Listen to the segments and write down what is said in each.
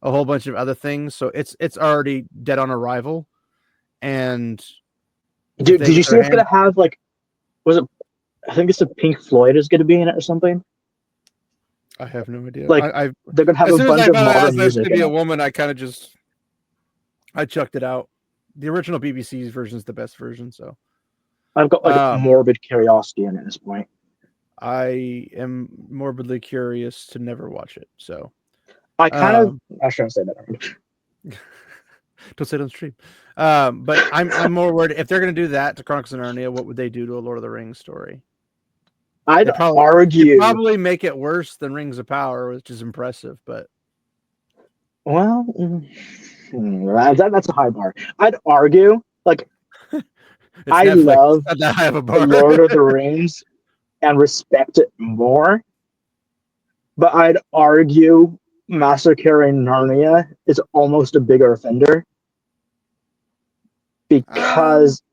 a whole bunch of other things. So it's already dead on arrival. And if Dude, they did you get see their it's gonna hand, have like was it? I think it's a Pink Floyd is gonna be in it or something. I have no idea. Like I they're gonna have as a soon as bunch I of found out modern it was going music to in be a it. woman, I kind of just I chucked it out. The original BBC's version is the best version. So I've got like um, morbid curiosity in it at this point. I am morbidly curious to never watch it. So I kind of um, I shouldn't say that. don't say it on stream. But I'm more worried if they're going to do that to Chronicles of Narnia. What would they do to a Lord of the Rings story? I'd They argue. probably make it worse than Rings of Power, which is impressive. But Well, that's a high bar. I'd argue like it's I Netflix. It's love not that high of a the bar. Lord of the Rings and respect it more, but I'd argue Massacring Narnia is almost a bigger offender um, because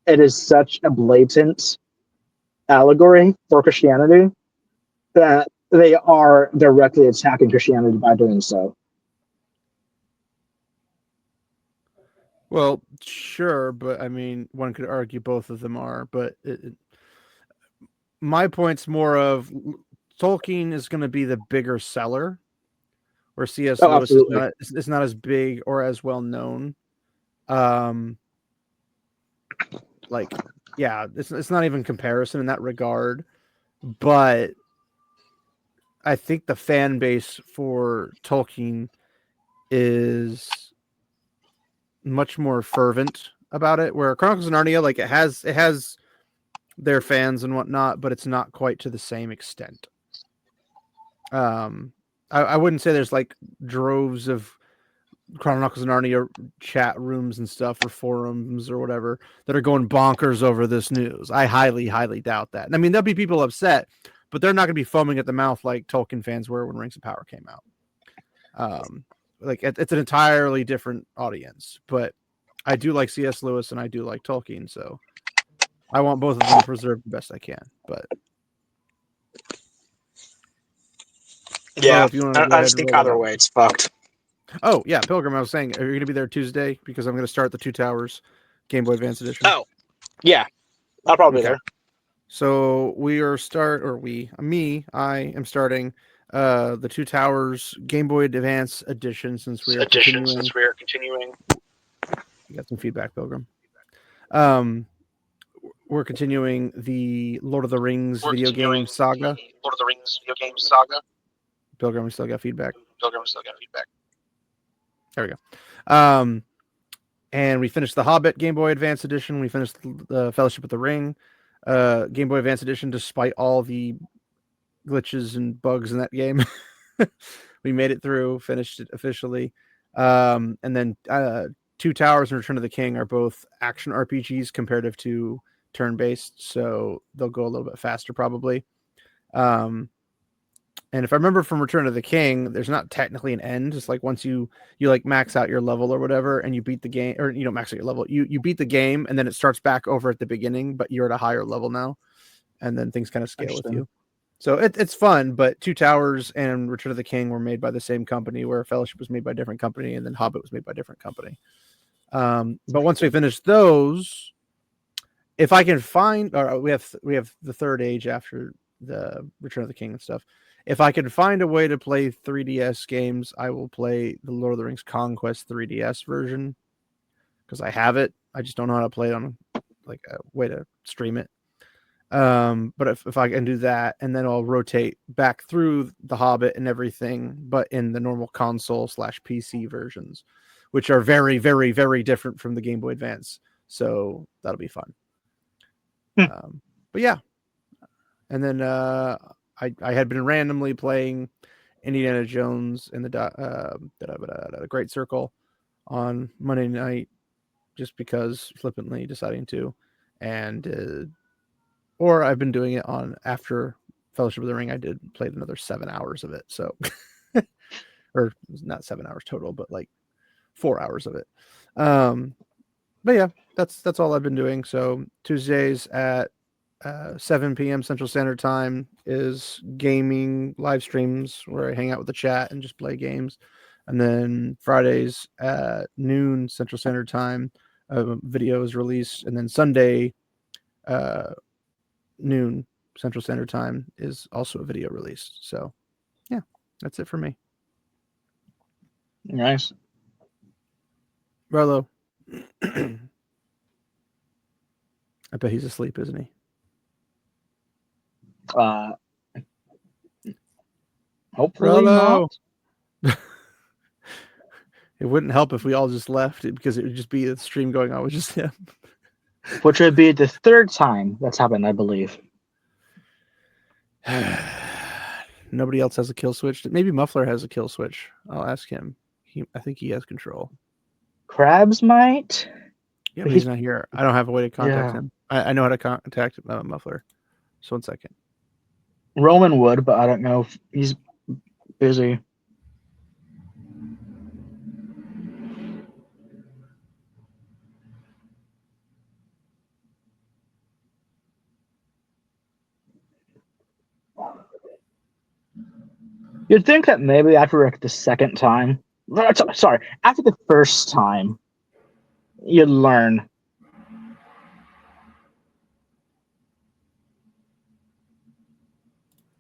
it is such a blatant allegory for Christianity that they are directly attacking Christianity by doing so. well, sure, but I mean, one could argue both of them are. But my point's more of Tolkien is going to be the bigger seller, where C.S. Oh, Lewis is absolutely. not as big or as well known. Um, like, yeah, it's not even comparison in that regard. But I think the fan base for Tolkien is much more fervent about it. Where Chronicles of Narnia, like it has their fans and whatnot, but it's not quite to the same extent. Um, I wouldn't say there's like droves of Chronicles of Narnia chat rooms and stuff or forums or whatever that are going bonkers over this news. I highly, highly doubt that. And I mean, there'll be people upset, but they're not going to be foaming at the mouth like Tolkien fans were when Rings of Power came out. Like it's an entirely different audience, but I do like C.S. Lewis and I do like Tolkien, so I want both of them preserved the best I can. But Rolo, Yeah, if you want to I go ahead just and think roll it either out. way it's fucked. Oh yeah, Pilgrim. I was saying, are you going to be there Tuesday? Because I'm going to start the Two Towers Game Boy Advance Edition. Oh, yeah, I'll probably be Okay. there. So we are I am starting the Two Towers Game Boy Advance Edition since we are continuing. You got some feedback, Pilgrim. Um, we're continuing the Lord of the Rings video game saga. Pilgrim, we still got feedback. There we go. And we finished the Hobbit Game Boy Advance Edition. We finished the Fellowship of the Ring Game Boy Advance Edition, despite all the glitches and bugs in that game. We made it through, finished it officially. And then Two Towers and Return of the King are both action RPGs comparative to turn based, so they'll go a little bit faster probably. Um, and if I remember from Return of the King, there's not technically an end. It's like once you like max out your level or whatever, and you beat the game, or you don't max out your level, you beat the game, and then it starts back over at the beginning, but you're at a higher level now, and then things kind of scale with Interesting. you. So it's fun, but Two Towers and Return of the King were made by the same company, where Fellowship was made by a different company, and then Hobbit was made by a different company. But once we finish those, if I can find, or we have the Third Age after the Return of the King and stuff. If I can find a way to play 3DS games, I will play the Lord of the Rings Conquest 3DS version because I have it. I just don't know how to play it on like a way to stream it. But if I can do that, and then I'll rotate back through the Hobbit and everything, but in the normal console / PC versions, which are very, very, very different from the Game Boy Advance. So that'll be fun. Hmm. But yeah, and then I had been randomly playing Indiana Jones in the Great Circle on Monday night, just because flippantly deciding to, and or I've been doing it on after Fellowship of the Ring. I did played another 7 hours of it, so or not 7 hours total, but like 4 hours of it. But yeah, that's all I've been doing. So Tuesdays at 7 p.m. Central Standard Time is gaming live streams where I hang out with the chat and just play games. And then Fridays at noon Central Standard Time, a video is released. And then Sunday, uh, noon Central Standard Time is also a video released. So, yeah, that's it for me. Nice. Rolo. I bet he's asleep, isn't he? Uh, hopefully Rolo. not. It wouldn't help if we all just left it because it would just be the stream going on with just him. Which would be the third time that's happened, I believe. Nobody else has a kill switch. Maybe Muffler has a kill switch. I'll ask him. I think he has control. Krabs might. Yeah, but he's not here. I don't have a way to contact Yeah. him. I know how to contact Muffler. So 1 second. Roman would, but I don't know if he's busy. You'd think that maybe after like the second time, sorry, after the first time, you'd learn.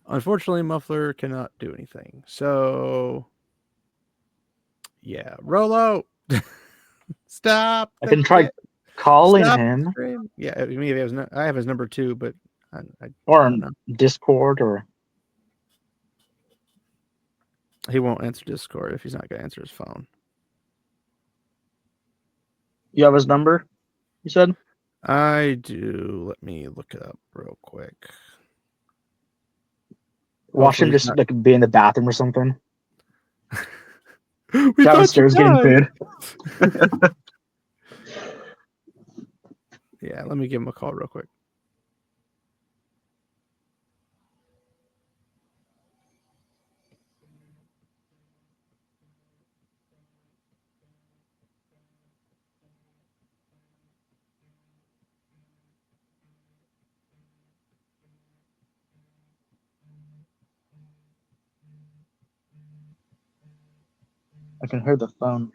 Unfortunately, Muffler cannot do anything. So, yeah, Rolo, stop. I can try calling Stop him Yeah, I have his number too, but I or don't on know. Discord, or He won't answer Discord if he's not going to answer his phone. you have his number, you said? I do. Let me look it up real quick. Watch him just like be in the bathroom or something. We Downstairs getting food. Yeah, let me give him a call real quick. I can hear the phone.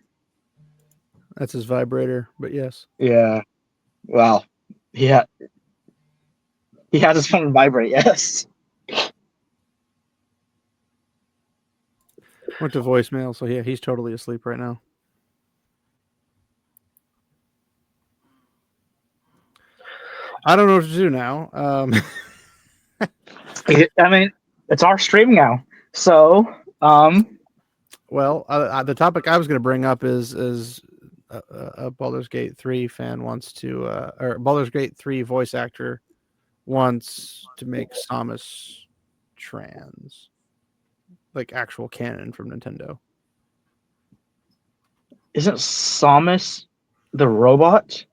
That's his vibrator, but yes. Yeah. Well, yeah. He has his phone vibrate, yes. Went to voicemail, so yeah, he's totally asleep right now. I don't know what to do now. I mean, it's our stream now. So, well, the topic I was going to bring up is a Baldur's Gate 3 fan wants to, or Baldur's Gate 3 voice actor wants to make Samus trans, like actual canon from Nintendo. isn't Samus the robot?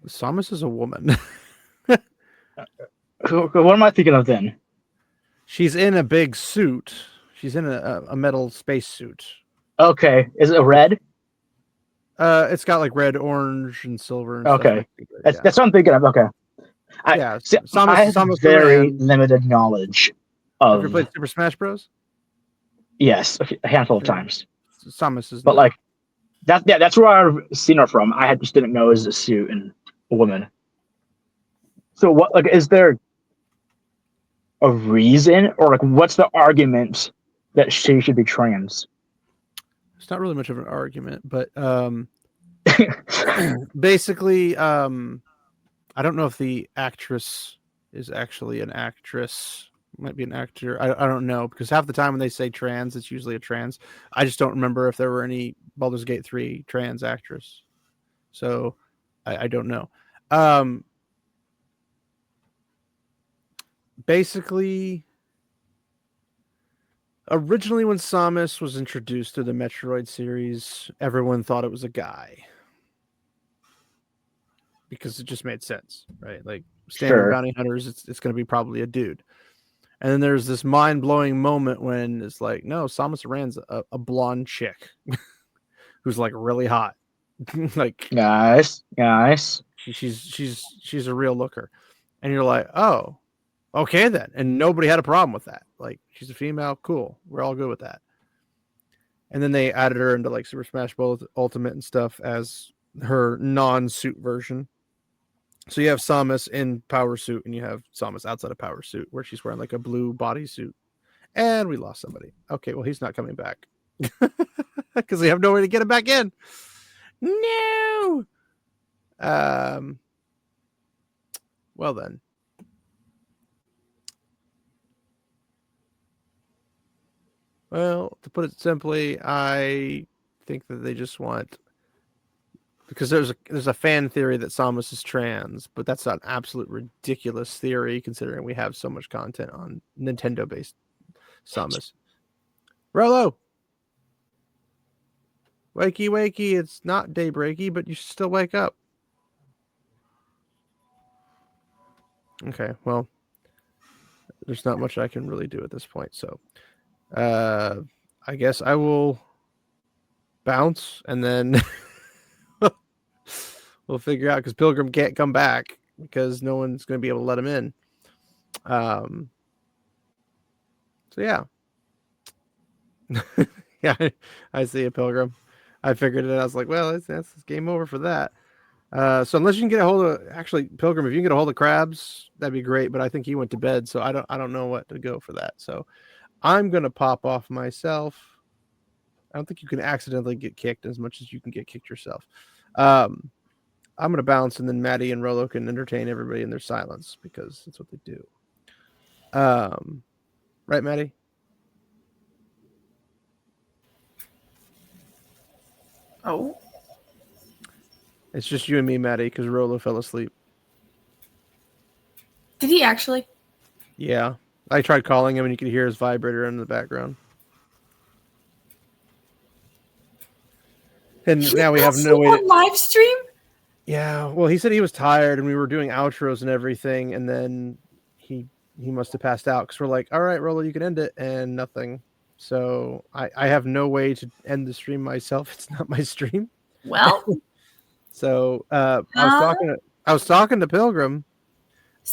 Samus is a woman. What am I thinking of then? She's in a big suit. She's in a metal space suit. Okay, is it red? It's got like red, orange, and silver and Okay, stuff. that's what I'm thinking of. Okay, I have Samus very Aran. limited knowledge Have you of. played Super Smash Bros? Yes, a handful of times. Samus is, but like that's where I've seen her from. I just didn't know it was a suit and a woman. So what, like, is there a reason, or like what's the argument that she should be trans? It's not really much of an argument, but basically, I don't know if the actress is actually an actress. Might be an actor. I don't know, because half the time when they say trans, it's usually a trans. I just don't remember if there were any Baldur's Gate 3 trans actress. So I don't know. Basically, originally when Samus was introduced to the Metroid series, everyone thought it was a guy, because it just made sense, right? Like standard bounty hunters, it's going to be probably a dude. And then there's this mind-blowing moment when it's like, no, Samus Aran's a blonde chick who's like really hot. Like, Nice. she's a real looker. And you're like, oh, okay then. And nobody had a problem with that. Like, she's a female, cool. We're all good with that. and then they added her into like Super Smash Bros. Ultimate and stuff as her non-suit version. So you have Samus in power suit, and you have Samus outside of power suit, where she's wearing like a blue bodysuit. And we lost somebody. Okay, well he's not coming back because we have no way to get him back in. No. Well then. Well, to put it simply, I think that they just want, because there's a fan theory that Samus is trans, but that's an absolute ridiculous theory considering we have so much content on Nintendo based Samus. Rolo, wakey wakey, it's not daybreaky, but you should still wake up. Okay, well, there's not much I can really do at this point, so I guess I will bounce and then we'll figure out, because Pilgrim can't come back because no one's going to be able to let him in. So yeah. Yeah, I see a Pilgrim. I figured it. I was like, well, that's game over for that. So unless you can get a hold of, actually, Pilgrim, if you can get a hold of Krabs, that'd be great. But I think he went to bed, so I don't know what to go for that. So I'm gonna pop off myself. I don't think you can accidentally get kicked as much as you can get kicked yourself. I'm gonna bounce, and then Maddie and Rolo can entertain everybody in their silence because that's what they do. Right, Maddie? Oh. It's just you and me, Maddie, because Rolo fell asleep. Did he actually? Yeah. I tried calling him, and you could hear his vibrator in the background. And now we have no way to live stream. Yeah, well, he said he was tired, and we were doing outros and everything, and then he must have passed out, because we're like, all right, Rolo, you can end it, and nothing. So I have no way to end the stream myself. It's not my stream. Well, so I was talking to Pilgrim.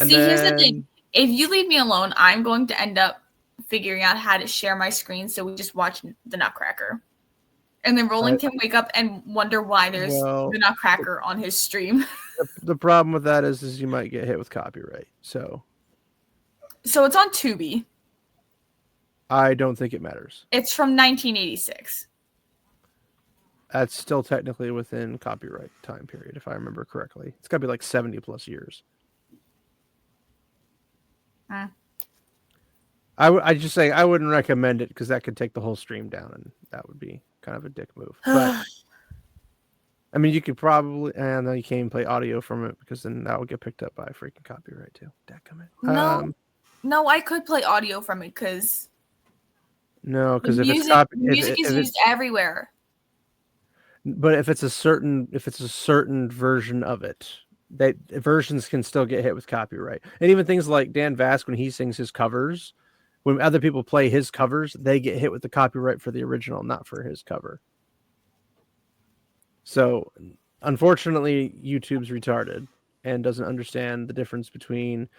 And here's the thing: if you leave me alone, I'm going to end up figuring out how to share my screen, so we just watch the Nutcracker. And then Roland can wake up and wonder why there's the Nutcracker on his stream. The problem with that is you might get hit with copyright. So it's on Tubi. I don't think it matters. It's from 1986. That's still technically within copyright time period, if I remember correctly. It's got to be like 70 plus years. I just say I wouldn't recommend it, because that could take the whole stream down, and that would be kind of a dick move. But I mean, you could probably, and then you can't even play audio from it, because then that would get picked up by freaking copyright too. No, I could play audio from it, because if music is used everywhere. But if it's a certain version of it, that versions can still get hit with copyright. And even things like Dan Vask, when he sings his covers, when other people play his covers, they get hit with the copyright for the original, not for his cover. So unfortunately, YouTube's retarded and doesn't understand the difference between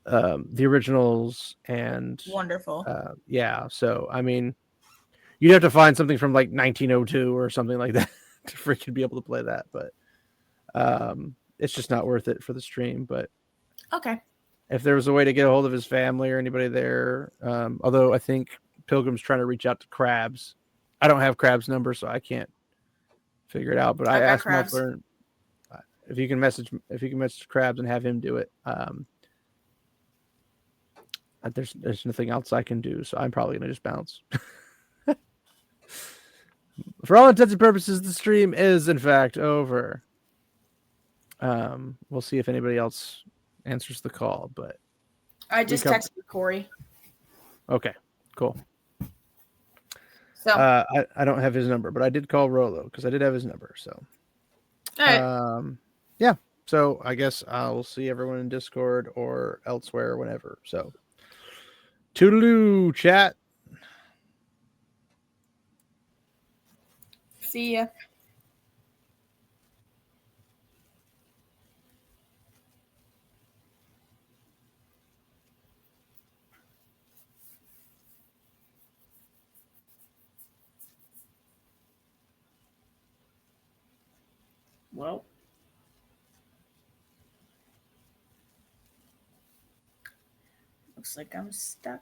the originals and wonderful. Yeah. So, I mean, you'd have to find something from like 1902 or something like that to freaking be able to play that. But it's just not worth it for the stream. But okay, if there was a way to get a hold of his family or anybody there, although I think Pilgrim's trying to reach out to Krabs. I don't have Krabs' number, so I can't figure it out. But I asked Muffler if you can message Krabs and have him do it. There's nothing else I can do, so I'm probably gonna just bounce. For all intents and purposes, the stream is in fact over. We'll see if anybody else answers the call, but I just texted Corey. Okay, cool. So I don't have his number, but I did call Rolo because I did have his number. So, all right. Yeah. So I guess I'll see everyone in Discord or elsewhere whenever. So, toodaloo, chat. See ya. Well. Looks like I'm stuck.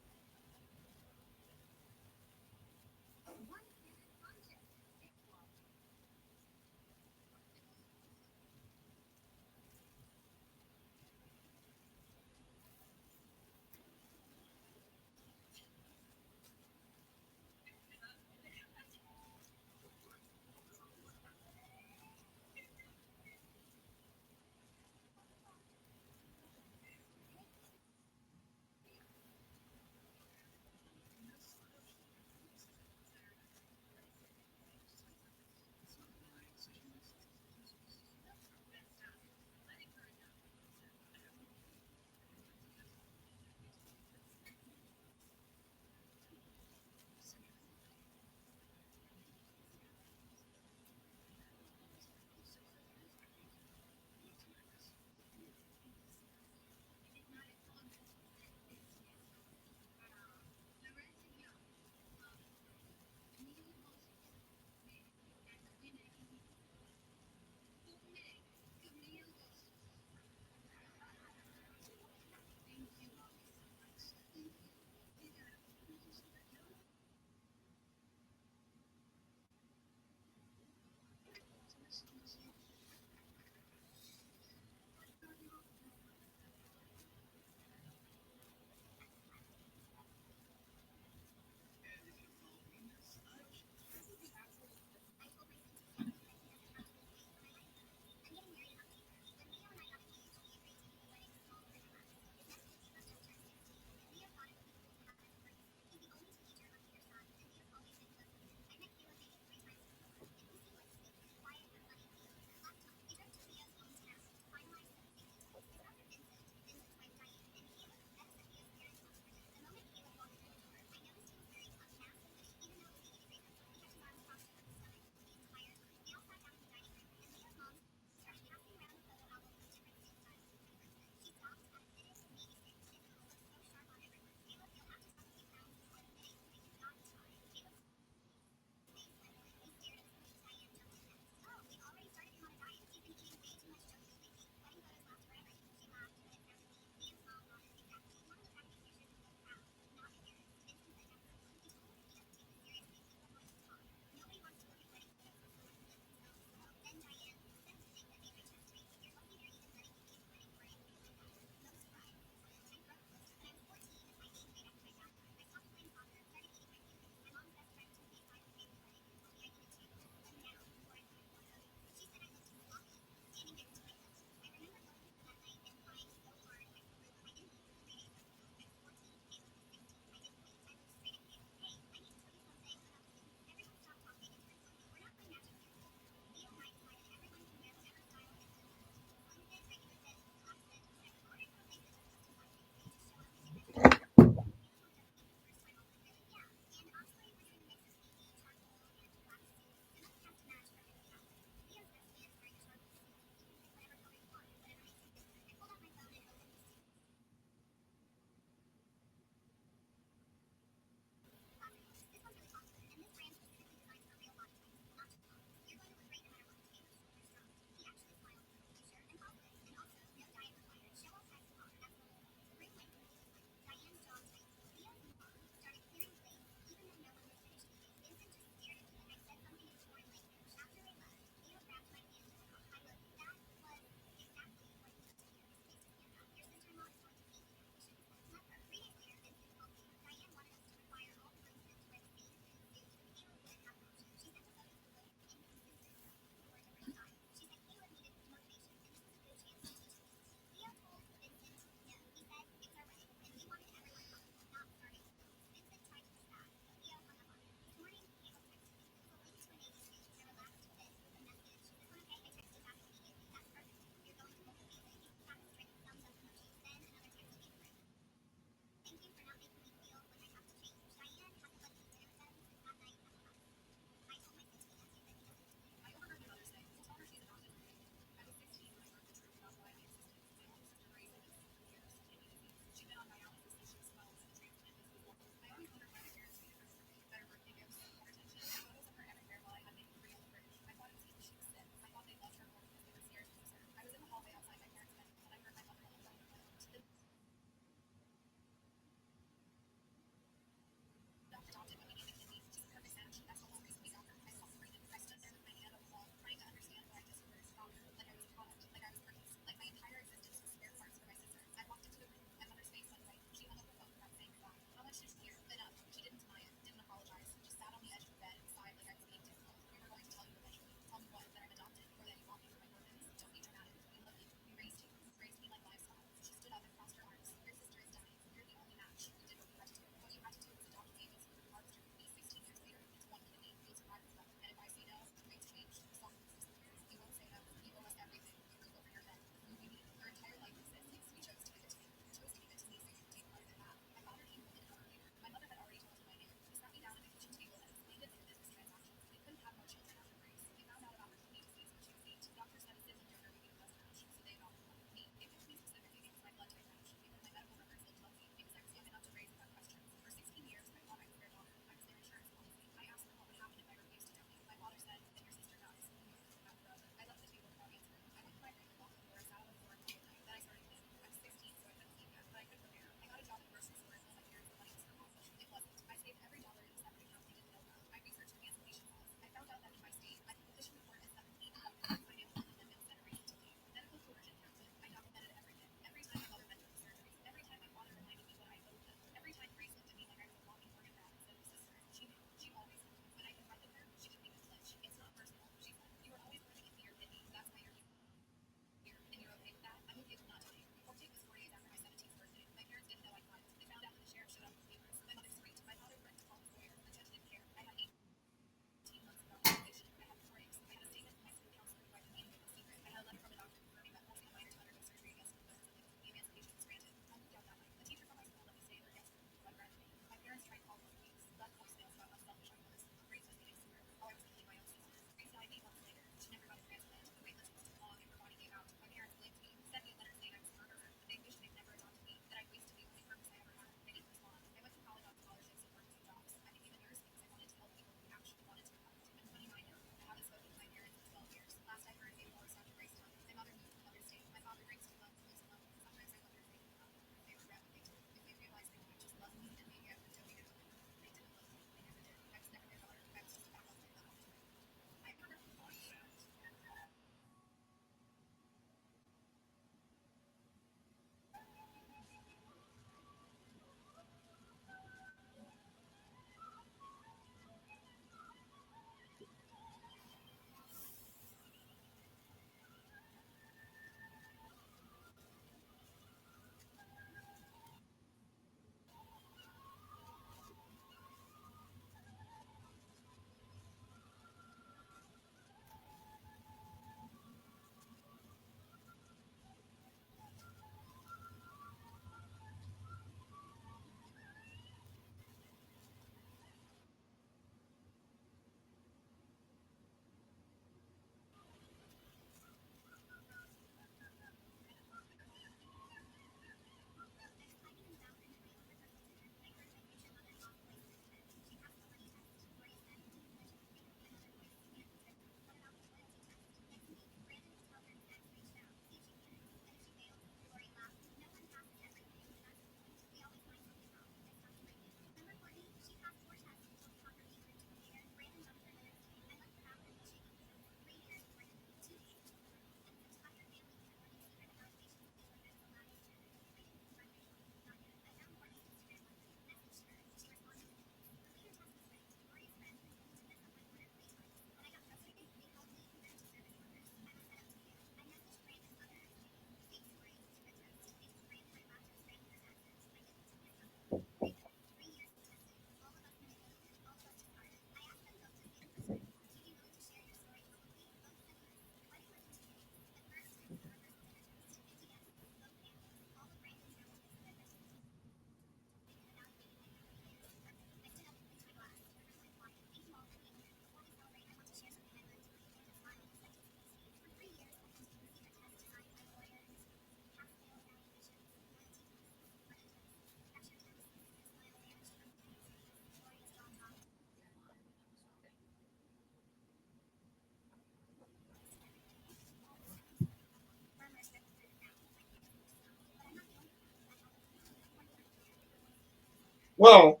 Well,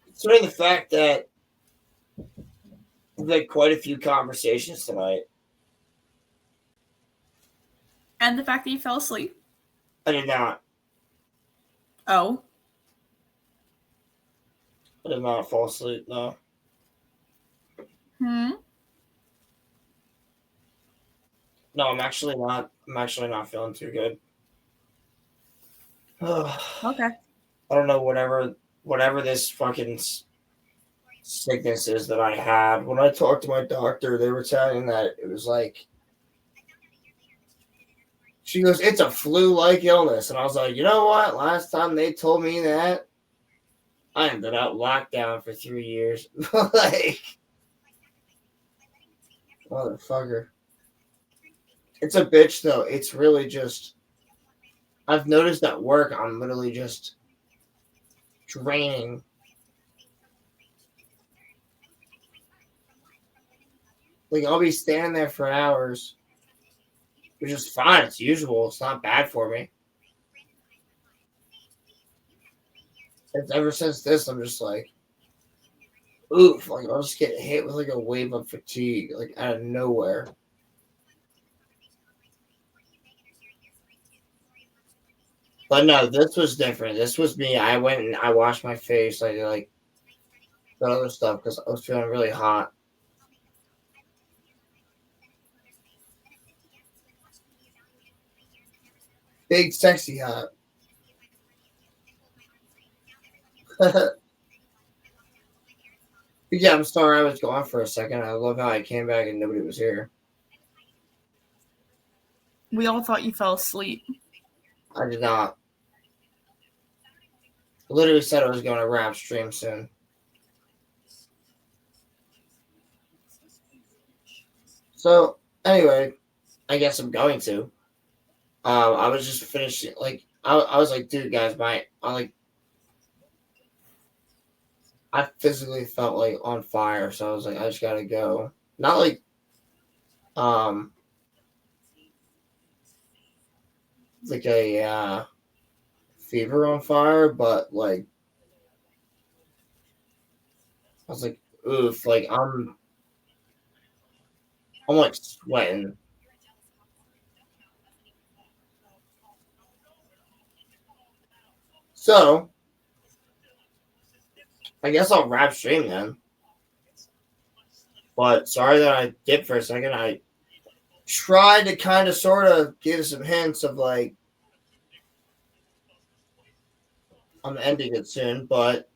considering the fact that we've had quite a few conversations tonight. And the fact that you fell asleep. I did not. Oh. I did not fall asleep, no. Hmm? No, I'm actually not feeling too good. Okay. I don't know, whatever this fucking sickness is that I had. When I talked to my doctor, they were telling that it was like, she goes, it's a flu-like illness. And I was like, you know what? Last time they told me that, I ended up locked down for 3 years. Like, motherfucker. It's a bitch, though. It's really just, I've noticed at work, I'm literally just draining. Like, I'll be standing there for hours, which is fine. It's usual. It's not bad for me. And ever since this, I'm just like, oof. Like, I'll just get hit with, like, a wave of fatigue, like, out of nowhere. But no, this was different. This was me. I went and I washed my face. I did, like, that other stuff because I was feeling really hot. Big, sexy hot. Yeah, I'm sorry I was gone for a second. I love how I came back and nobody was here. We all thought you fell asleep. I did not. I literally said I was going to wrap stream soon. So, anyway, I guess I'm going to. I was just finishing, like, I was like, dude, guys, I physically felt like on fire, so I was like, I just gotta go. Not like, like a fever on fire, but like, I was like, oof, like I'm like sweating. So, I guess I'll wrap stream then. But sorry that I dipped for a second. I tried to kind of sort of give some hints of like I'm ending it soon, but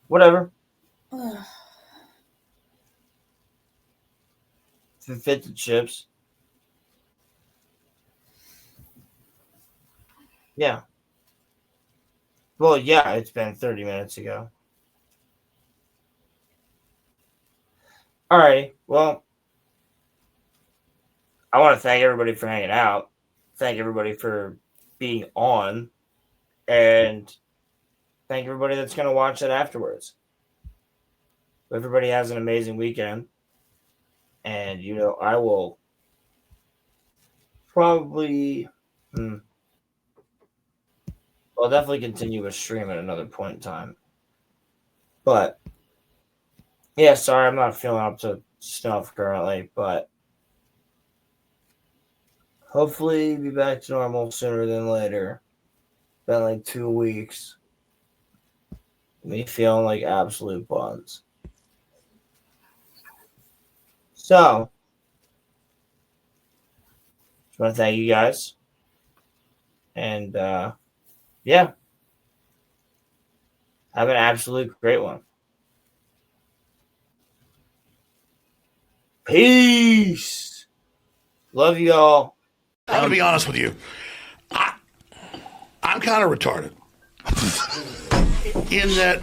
whatever. If it fits the chips. Yeah. Well, yeah, it's been 30 minutes ago. All right. Well, I want to thank everybody for hanging out. Thank everybody for being on. And thank everybody that's going to watch it afterwards. Everybody has an amazing weekend. And, I will probably... I'll definitely continue a stream at another point in time. But, yeah, sorry, I'm not feeling up to snuff currently, but hopefully be back to normal sooner than later. Been like 2 weeks. Me feeling like absolute buns. So, I want to thank you guys. And yeah, have an absolute great one. Peace. Love you all. I'm going to be honest with you. I'm kind of retarded. In that